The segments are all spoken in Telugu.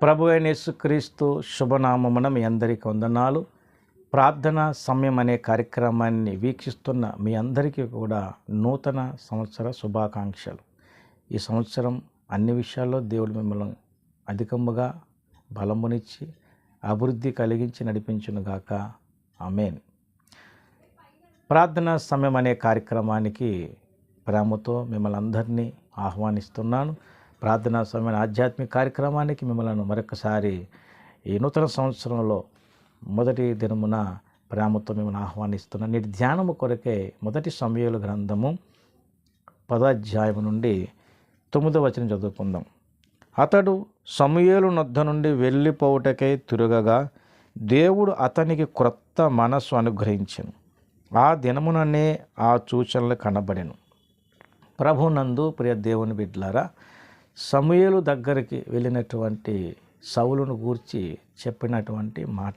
ప్రభు అయిన యేసుక్రీస్తు శుభనామమున మీ అందరికీ వందనాలు. ప్రార్థన సమయం అనే కార్యక్రమాన్ని వీక్షిస్తున్న మీ అందరికీ కూడా నూతన సంవత్సర శుభాకాంక్షలు. ఈ సంవత్సరం అన్ని విషయాల్లో దేవుడు మిమ్మల్ని అధికముగా బలమునిచ్చి అభివృద్ధి కలిగించి నడిపించునుగాక. ఆమేన్. ప్రార్థన సమయం అనే కార్యక్రమానికి ప్రేమతో మిమ్మల్ని అందరినీ ఆహ్వానిస్తున్నాను. ప్రార్థనా సమయం ఆధ్యాత్మిక కార్యక్రమానికి మిమ్మల్ని మరొకసారి ఈ నూతన సంవత్సరంలో మొదటి దినమున ప్రేమతో మిమ్మల్ని ఆహ్వానిస్తున్నాను. నేటి ధ్యానము కొరకే మొదటి సమూయేలు గ్రంథము 10వ అధ్యాయం నుండి 9వ వచనం చదువుకుందాం. అతడు సమూయేలు నొద్ద నుండి వెళ్ళిపోవుటకై తిరుగగా దేవుడు అతనికి క్రొత్త మనస్సు అనుగ్రహించెను. ఆ దినముననే ఆ సూచనలు కనబడెను. ప్రభునందు ప్రియ దేవుని బిడ్డలారా, సమూయేలు దగ్గరికి వెళ్ళినటువంటి సౌలును గూర్చి చెప్పినటువంటి మాట.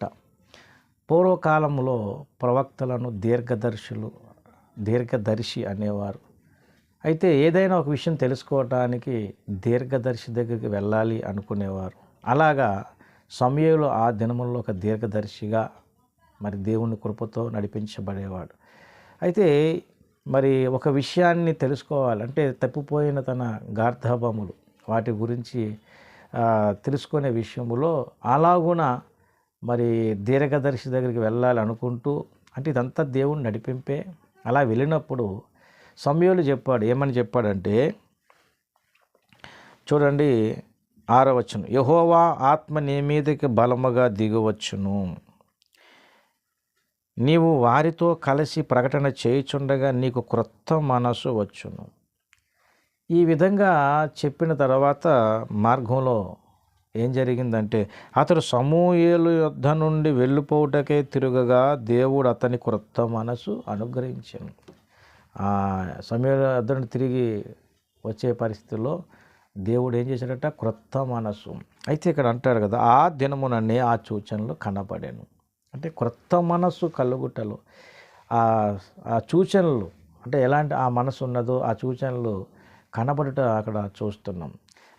పూర్వకాలంలో ప్రవక్తలను దీర్ఘదర్శి అనేవారు. అయితే ఏదైనా ఒక విషయం తెలుసుకోవటానికి దీర్ఘదర్శి దగ్గరికి వెళ్ళాలి అనుకునేవారు. అలాగా సమూయేలు ఆ దినముల్లో ఒక దీర్ఘదర్శిగా మరి దేవుని కృపతో నడిపించబడేవాడు. అయితే మరి ఒక విషయాన్ని తెలుసుకోవాలంటే తప్పిపోయిన తన గార్ధాబములు వాటి గురించి తెలుసుకునే విషయంలో అలాగున మరి దీర్ఘదర్శి దగ్గరికి వెళ్ళాలి అనుకుంటూ, అంటే ఇదంతా దేవుని నడిపింపే. అలా వెళ్ళినప్పుడు సమూయేలు చెప్పాడు. ఏమని చెప్పాడంటే చూడండి 6వ వచనం, యెహోవా ఆత్మ నీ మీదకి బలముగా దిగువచ్చును, నీవు వారితో కలిసి ప్రకటన చేయుచుండగా నీకు క్రొత్త మనసు వచ్చును. ఈ విధంగా చెప్పిన తర్వాత మార్గంలో ఏం జరిగిందంటే అతడు సమూయేలు యొద్ద నుండి వెళ్ళిపోవుటకే తిరుగగా దేవుడు అతని క్రొత్త మనసు అనుగ్రహించాను. సమూయేలు యొద్ద నుండి తిరిగి వచ్చే పరిస్థితుల్లో దేవుడు ఏం చేశాడట? క్రొత్త మనసు. అయితే ఇక్కడ అంటాడు కదా, ఆ దినముననే ఆ సూచనలు కనబడాను. అంటే క్రొత్త మనస్సు కలుగుటలు ఆ సూచనలు, అంటే ఎలాంటి ఆ మనసు ఉన్నదో ఆ సూచనలు కనబడుట అక్కడ చూస్తున్నాం.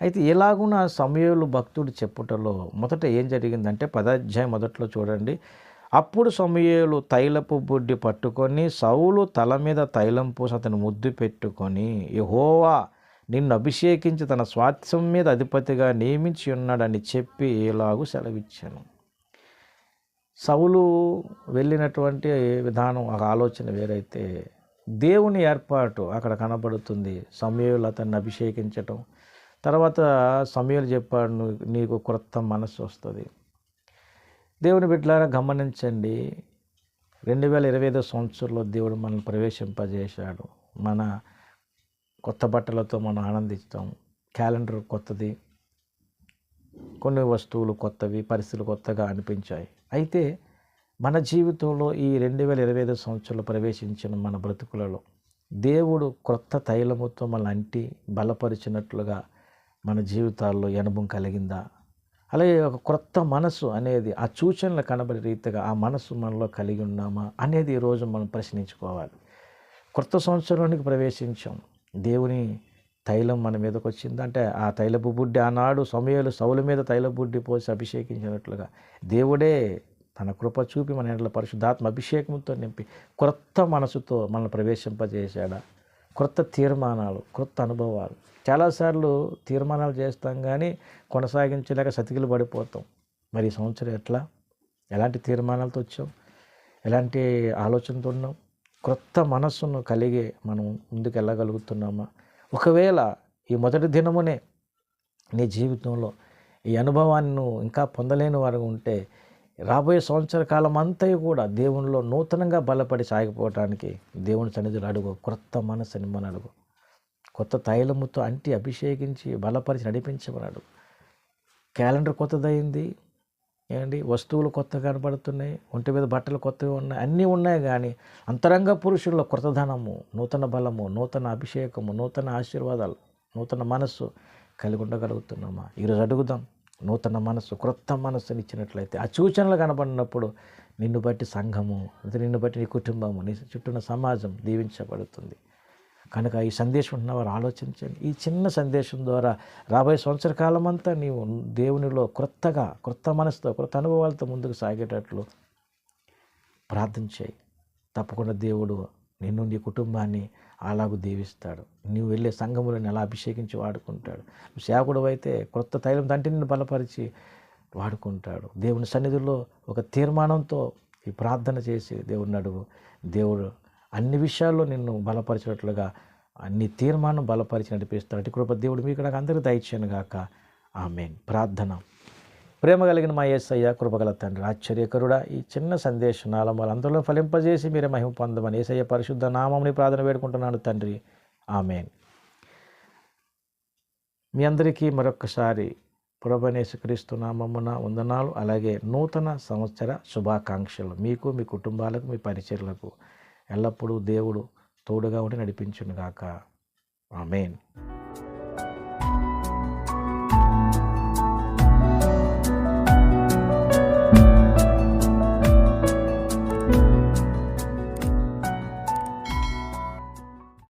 అయితే ఇలాగున సమూయేలు భక్తుడు చెప్పుటలో మొదట ఏం జరిగిందంటే 10వ అధ్యాయం మొదట్లో చూడండి. అప్పుడు సమూయేలు తైలపు బుడ్డి పట్టుకొని సౌలు తల మీద తైలం పోసి అతను ముద్దు పెట్టుకొని, యెహోవా నిన్ను అభిషేకించి తన స్వాస్థ్యం మీద అధిపతిగా నియమించి ఉన్నాడని చెప్పి ఇలాగూ సెలవిచ్చాను. సౌలు వెళ్ళినటువంటి విధానం, ఒక ఆలోచన వేరైతే దేవుని ఏర్పాటు అక్కడ కనబడుతుంది. సమూయేలు అతన్ని అభిషేకించటం, తర్వాత సమూయేలు చెప్పాడు నీకు క్రొత్త మనస్సు వస్తుంది. దేవుని బిడ్డలారా గమనించండి, 2025 సంవత్సరంలో దేవుడు మనల్ని ప్రవేశింపజేశాడు. మన కొత్త బట్టలతో మనం ఆనందిస్తాం. క్యాలెండర్ కొత్తది, కొన్ని వస్తువులు కొత్తవి, పరిస్థితులు కొత్తగా అనిపించాయి. అయితే మన జీవితంలో ఈ 2025 సంవత్సరంలో ప్రవేశించిన మన బ్రతుకులలో దేవుడు క్రొత్త తైలముతో మనల్ని అంటి బలపరిచినట్లుగా మన జీవితాల్లో అనుభవం కలిగిందా? అలాగే ఒక క్రొత్త మనసు అనేది ఆ సూచనలు కనబడే రీతిగా ఆ మనసు మనలో కలిగి ఉన్నామా అనేది ఈరోజు మనం ప్రశ్నించుకోవాలి. క్రొత్త సంవత్సరానికి ప్రవేశించాం, దేవుని తైలం మన మీదకి వచ్చిందంటే ఆ తైలపు బుడ్డి ఆనాడు సమూయేలు సౌలు మీద తైలపు బుడ్డి పోసి అభిషేకించినట్లుగా దేవుడే తన కృప చూపి మన ఇంట్లో పరిశుద్ధాత్మ అభిషేకంతో నింపి క్రొత్త మనసుతో మనల్ని ప్రవేశింపజేశాడా? క్రొత్త తీర్మానాలు, క్రొత్త అనుభవాలు. చాలాసార్లు తీర్మానాలు చేస్తాం కానీ కొనసాగించలేక సతికిలు పడిపోతాం. మరి ఈ సంవత్సరం ఎలాంటి తీర్మానాలతో వచ్చాం? ఎలాంటి ఆలోచనతో ఉన్నాం? క్రొత్త మనస్సును కలిగి మనం ముందుకు వెళ్ళగలుగుతున్నామా? ఒకవేళ ఈ మొదటి దినమునే నీ జీవితంలో ఈ అనుభవాన్ని నువ్వు ఇంకా పొందలేని వారు ఉంటే రాబోయే సంవత్సర కాలం అంతా కూడా దేవునిలో నూతనంగా బలపడి సాగిపోవటానికి దేవుని సన్నిధిలో అడుగు. క్రొత్త మనసుని మన అడుగు. కొత్త తైలముతో అంటి అభిషేకించి బలపరిచి నడిపించమన్నాడు. క్యాలెండర్ కొత్తదైంది ఏంటి, వస్తువులు కొత్తగా కనబడుతున్నాయి, ఒంటి మీద బట్టలు కొత్తగా ఉన్నాయి, అన్నీ ఉన్నాయి. కానీ అంతరంగ పురుషుల్లో క్రొత్తదనము, నూతన బలము, నూతన అభిషేకము, నూతన ఆశీర్వాదాలు, నూతన మనస్సు కలిగి ఉండగలుగుతున్నామా? ఈరోజు అడుగుదాం. నూతన మనస్సు, క్రొత్త మనస్సుని ఇచ్చినట్లయితే ఆ సూచనలు కనబడినప్పుడు నిన్ను బట్టి సంఘము, నిన్ను బట్టి నీ కుటుంబము, నీ చుట్టూ సమాజం దీవించబడుతుంది. కనుక ఈ సందేశం ఉన్న వారు ఆలోచించండి. ఈ చిన్న సందేశం ద్వారా రాబోయే సంవత్సర కాలం అంతా నీవు దేవునిలో క్రొత్త మనసుతో, క్రొత్త అనుభవాలతో ముందుకు సాగేటట్లు ప్రార్థన చేయి. తప్పకుండా దేవుడు నిన్ను, నీ కుటుంబాన్ని అలాగూ దీవిస్తాడు. నువ్వు వెళ్ళే సంఘములను ఎలా అభిషేకించి వాడుకుంటాడు. నువ్వు సేవకుడు అయితే క్రొత్త తైలం తంటి నిన్ను బలపరిచి వాడుకుంటాడు. దేవుని సన్నిధిలో ఒక తీర్మానంతో ఈ ప్రార్థన చేసి దేవుడిని అడుగు. దేవుడు అన్ని విషయాల్లో నిన్ను బలపరిచినట్లుగా అన్ని తీర్మానం బలపరిచి నడిపిస్తాడు. అటు కృప దేవుడు మీకు నాకు అందరికీ దయచేయను గాక. ఆమేన్. ప్రార్థన. ప్రేమ కలిగిన మా యేసయ్య, కృపగల తండ్రి, ఆశ్చర్యకరుడా, ఈ చిన్న సందేశనాల వాళ్ళందరిలో ఫలింపజేసి మీరే మహిమ పొందమని యేసయ్య పరిశుద్ధ నామముని ప్రార్థన వేడుకుంటున్నాను తండ్రి. ఆమేన్. మీ అందరికీ మరొక్కసారి ప్రభువైన యేసుక్రీస్తు నామమున వందనాలు. అలాగే నూతన సంవత్సర శుభాకాంక్షలు మీకు, మీ కుటుంబాలకు, మీ పరిచర్లకు ఎల్లప్పుడూ దేవుడు తోడుగా ఉండి నడిపించును గాక. ఆమేన్.